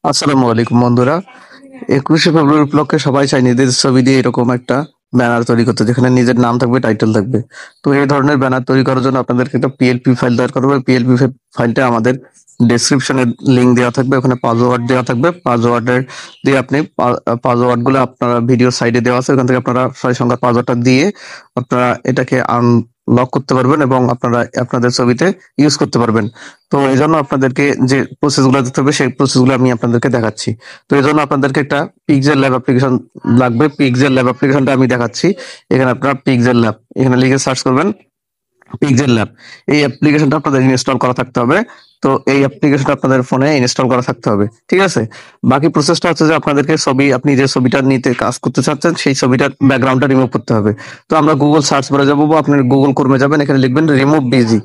আসসালামু আলাইকুম বন্ধুরা। 21শে ফেব্রুয়ারি উপলক্ষে সবাই চায় নিজেদের ছবি দিয়ে এরকম একটা ব্যানার তৈরি করতে, যেখানে নিজের নাম থাকবে, টাইটেল থাকবে। তো এই ধরনের ব্যানার তৈরি করার জন্য আপনাদেরকে একটা পিএলপি ফাইল তৈরি করতে হবে। পিএলপি ফাইলটা আমাদের ডেসক্রিপশনে লিংক দেওয়া থাকবে, ওখানে পাসওয়ার্ড দেওয়া থাকবে। পাসওয়ার্ডের দিয়ে আপনি পাসওয়ার্ড গুলো আপনারা ভিডিও সাইডে দেওয়া আছে, ওখান থেকে আপনারা 6 সংখ্যার পাসওয়ার্ডটা দিয়ে আপনারা এটাকে আনলক করতে পারবেন এবং আপনারা আপনাদের ছবিতে ইউজ করতে পারবেন। তো এই জন্য আপনাদেরকে যে প্রসেস গুলো দিতে হবে সেই প্রসেস গুলো আমি আপনাদেরকে দেখাচ্ছি। তো এই জন্য আপনাদেরকে একটা পিক্সেল ল্যাব অ্যাপ্লিকেশন লাগবে। পিক্সেল ল্যাব অ্যাপ্লিকেশনটা আমি দেখাচ্ছি। এখানে আপনারা পিক্সেল ল্যাব এখানে লিখে সার্চ করবেন, পিক্সেল ল্যাব। এই অ্যাপ্লিকেশনটা আপনাদের ইনস্টল করা থাকতে হবে। তো এই অ্যাপ্লিকেশনটা আপনাদের ফোনে ইনস্টল করা থাকতে হবে, ঠিক আছে? বাকি প্রসেসটা হচ্ছে যে আপনাদেরকে আপনি যে ছবিটা নিতে কাজ করতে চাচ্ছেন সেই ছবিটার ব্যাকগ্রাউন্ডটা রিমুভ করতে হবে। তো আমরা গুগল সার্চ করে যাবো বা আপনি গুগল ক্রোমে যাবেন, এখানে লিখবেন রিমুভ বিজি,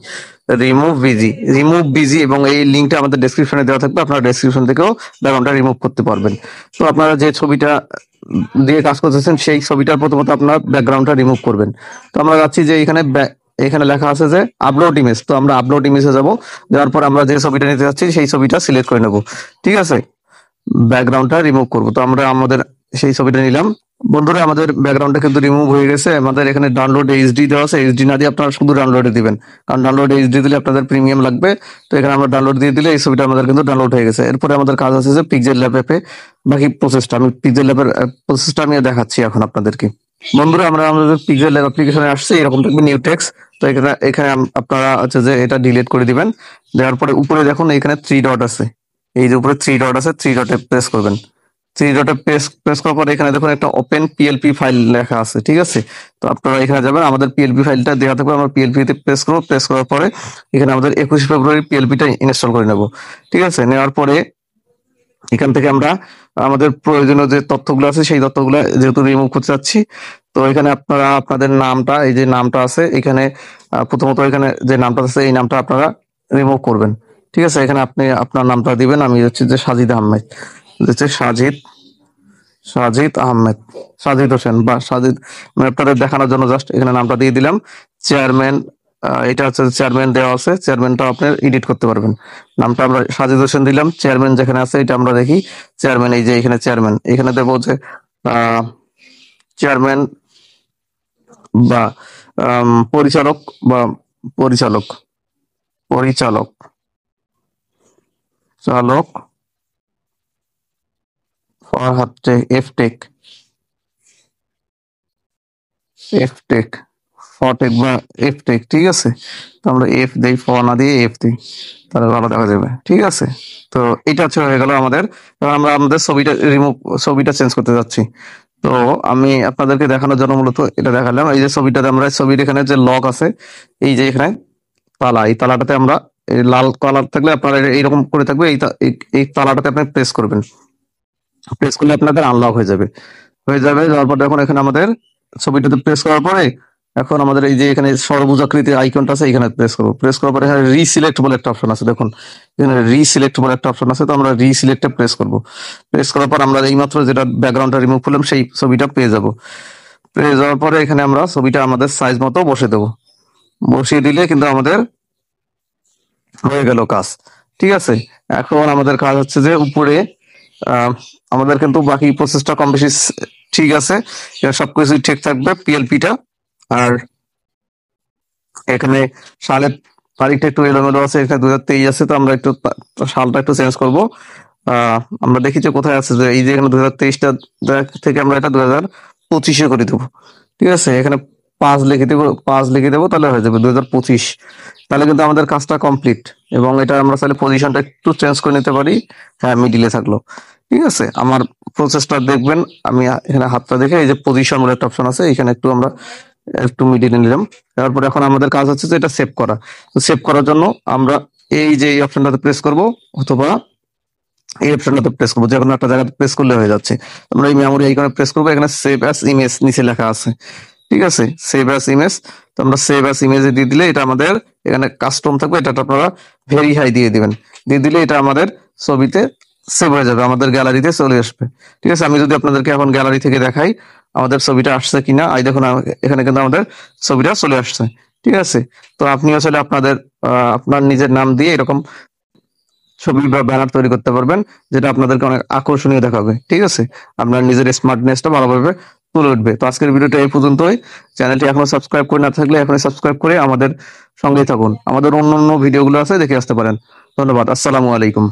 রিমুভ বিজি, এবং এই লিঙ্কটা আমাদের ডেসক্রিপশনে দেওয়া থাকবে। আপনারা ডেসক্রিপশন থেকেও ব্যাকগ্রাউন্ডটা রিমুভ করতে পারবেন। তো আপনারা যে ছবিটা দিয়ে কাজ করতেছেন সেই ছবিটার প্রথমত আপনার ব্যাকগ্রাউন্ডটা রিমুভ করবেন। তো আমরা যাচ্ছি যে এখানে লেখা আছে যে আপলোড ইমেজ। তো আমরা আপলোড ইমেজে যাব। যাওয়ার পর আমরা যে ছবিটা নিতে যাচ্ছি সেই ছবিটা সিলেক্ট করে নেব, ঠিক আছে? ব্যাকগ্রাউন্ডটা রিমুভ করব। তো আমরা আমাদের সেই ছবিটা নিলাম। বন্ধুরা, আমাদের ব্যাকগ্রাউন্ডটা কিন্তু রিমুভ হয়ে গেছে। আমাদের এখানে ডাউনলোড এইচডি দেওয়া আছে, এইচডি না দিয়ে আপনারা শুধু ডাউনলোডে দিবেন, কারণ ডাউনলোড এইচডি দিলে আপনাদের প্রিমিয়াম লাগবে। তো এখানে আমরা ডাউনলোড দিয়ে দিলে এই ছবিটা আমাদের কিন্তু ডাউনলোড হয়ে গেছে। এরপরে আমাদের কাজ আছে যে পিক্সেল ল্যাব অ্যাপে বাকি প্রসেসটা, আমি পিক্সেল ল্যাবের প্রসেসটা আমি দেখাচ্ছি এখন আপনাদেরকে। বন্ধুরা, আমরা আমাদের পিক্সেল ল্যাব অ্যাপ্লিকেশনে আসছে, এরকম থাকবে নিউ টেক্সট। তো এখানে এখানে আপনারা হচ্ছে যে এটা ডিলিট করে দিবেন। দেওয়ার পরে উপরে দেখুন এখানে থ্রি ডট আছে, এই যে উপরে থ্রি ডট আছে, থ্রি ডটে প্রেস করবেন। থ্রি ডটে প্রেস করার পরে এখানে দেখুন একটা ওপেন পিএলপি ফাইল লেখা আছে, ঠিক আছে? তো আপনারা এখানে যাবেন, আমাদের পিএলপি ফাইলটা দেওয়া থাকবে, আমরা পিএলপি তে প্রেস করবো। প্রেস করার পরে এখানে আমাদের 21শে ফেব্রুয়ারি পিএলপিটা ইনস্টল করে নেব, ঠিক আছে? নেওয়ার পরে এখান থেকে আমরা আমাদের প্রয়োজনীয় যে তথ্যগুলো আছে সেই তথ্যগুলো যেহেতু রিমুভ করতে চাচ্ছি, তো এখানে আপনারা আপনাদের নামটা, এই যে নামটা আছে এখানে, প্রথমত এখানে যে নামটা আছে এই নামটা আপনারা রিমুভ করবেন, ঠিক আছে? এখানে আপনি আপনার নামটা দিবেন। আমি হচ্ছে যে সাজিদ আহমেদ, হচ্ছে সাজিদ সাজিদ আহমেদ, সাজিদ হোসেন বা সাজিদ, মানে আপনাদের দেখানোর জন্য জাস্ট এখানে নামটা দিয়ে দিলাম। চেয়ারম্যান, এটা হচ্ছে চেয়ারম্যান দেওয়া আছে, চেয়ারম্যানটা আপনি এডিট করতে পারবেন। নামটা আমরা সাজিদ হোসেন দিলাম। চেয়ারম্যান যেখানে আছে এটা আমরা দেখি, চেয়ারম্যান, এই যে এখানে চেয়ারম্যান, এখানে দেবো যে চেয়ারম্যান বা পরিচালক বা পরিচালক পরিচালক চালক Farhad F tech, F tech, F tech বা এফ টেক, ঠিক আছে? তো আমরা এফ দেই, ফ না দিয়ে এফ দিই, তাহলে ভালো দেখা যাবে, ঠিক আছে? তো এটা হচ্ছে হয়ে গেল আমাদের। এবার আমরা আমাদের ছবিটা চেঞ্জ করতে যাচ্ছি। তো আমি আপনাদেরকে দেখানোর জন্য মূলত এটা দেখালাম। এই যে ছবিটাতে আমরা, ছবির এখানে যে লক আছে, এই যে এখানে তালা, এই তালাটাতে আমরা, এই লাল কালার থাকলে আপনারা এইরকম করে থাকবে, এই তালাটাতে আপনি প্রেস করবেন। প্রেস করলে আপনাদের আনলক হয়ে যাবে। যাওয়ার পর দেখুন এখানে আমাদের ছবিটাতে প্রেস করার পরে এখন আমাদের এই যে এখানে সরবুজ আকৃতির আইকনটা আছে, এখানে প্রেস করবো। প্রেস করার পরে এখানে রিসিলেক্ট বলে একটা অপশন আছে, দেখুন এখানে রিসিলেক্ট বলে একটা অপশন আছে। তো আমরা রিসিলেক্টে প্রেস করব। প্রেস করার পর আমরা এইমাত্র যেটা ব্যাকগ্রাউন্ডটা রিমুভ করলাম সেই ছবিটা পেয়ে যাব। পেয়ে যাওয়ার পরে এখানে আমরা ছবিটা আমাদের সাইজ মতো বসে দেবো। বসিয়ে দিলে কিন্তু আমাদের হয়ে গেল কাজ, ঠিক আছে? এখন আমাদের কাজ হচ্ছে যে উপরে আহ, আমাদের কিন্তু বাকি প্রসেসটা কম বেশি ঠিক আছে, সবকিছু ঠিক থাকবে। পিএলপিটা আর এখানে সালের তারিখটা একটু এলোমেলো আছে, এখানে 2023 আছে। তো আমরা একটু সালটা একটু চেঞ্জ করব। আমরা দেখি যে কোথায় আছে, যে এই যে এখানে 2023টা থেকে আমরা এটা 2025-এ করে দেবো, ঠিক আছে? এখানে 5 লিখে দেবো, তাহলে হয়ে যাবে 2025। তাহলে কিন্তু আমাদের কাজটা কমপ্লিট। এবং এটা আমরা চাইলে পজিশনটা একটু চেঞ্জ করে নিতে পারি। হ্যাঁ, মিডিলে থাকলো, ঠিক আছে? আমার প্রসেসটা দেখবেন, আমি এখানে হাতটা দেখে এই যে পজিশন বলে একটা অপশন আছে, এখানে একটু একটু মিডিলে নিলাম। তারপর এখন আমাদের কাজ হচ্ছে যে এটা সেভ করা। তো সেভ করার জন্য আমরা এই যে এই অপশনটাতে প্রেস করব, অথবা এই অপশনটাতে প্রেস করবো, যে কোনো একটা জায়গাতে প্রেস করলে হয়ে যাচ্ছে। আমরা এই মেমোরি আইকনে প্রেস করবো, এখানে সেভ অ্যাজ ইমেজ নিচে লেখা আছে, ঠিক আছে? Save as image. তো আমরা সেভ অ্যাজ ইমেজে দিয়ে দিলে এটা আমাদের এখানে কাস্টম থাকবে, এটা আপনারা ভেরি হাই দিয়ে দিবেন। দিয়ে দিলে এটা আমাদের ছবিতে সেভ হয়ে যাবে, আমাদের গ্যালারিতে চলে আসবে, ঠিক আছে? আমি যদি আপনাদেরকে এখন গ্যালারি থেকে দেখাই আমাদের ছবিটা আসছে কিনা, এই দেখুন এখানে কিন্তু আমাদের ছবিটা চলে আসছে, ঠিক আছে? তো আপনি আসলে আপনার নিজের নাম দিয়ে এরকম ছবি বা ব্যানার তৈরি করতে পারবেন, যেটা আপনাদেরকে অনেক আকর্ষণীয় দেখাবে। ঠিক আছে, আপনার নিজের স্মার্টনেসটা ভালোভাবে তুলে উঠবে। তো আজকের ভিডিওটা এই পর্যন্তই। চ্যানেলটি এখনো সাবস্ক্রাইব করে না থাকলে এখনই সাবস্ক্রাইব করে আমাদের সঙ্গেই থাকুন। আমাদের অন্য অন্য ভিডিওগুলো আছে, দেখে আসতে পারেন। ধন্যবাদ। আসসালামু আলাইকুম।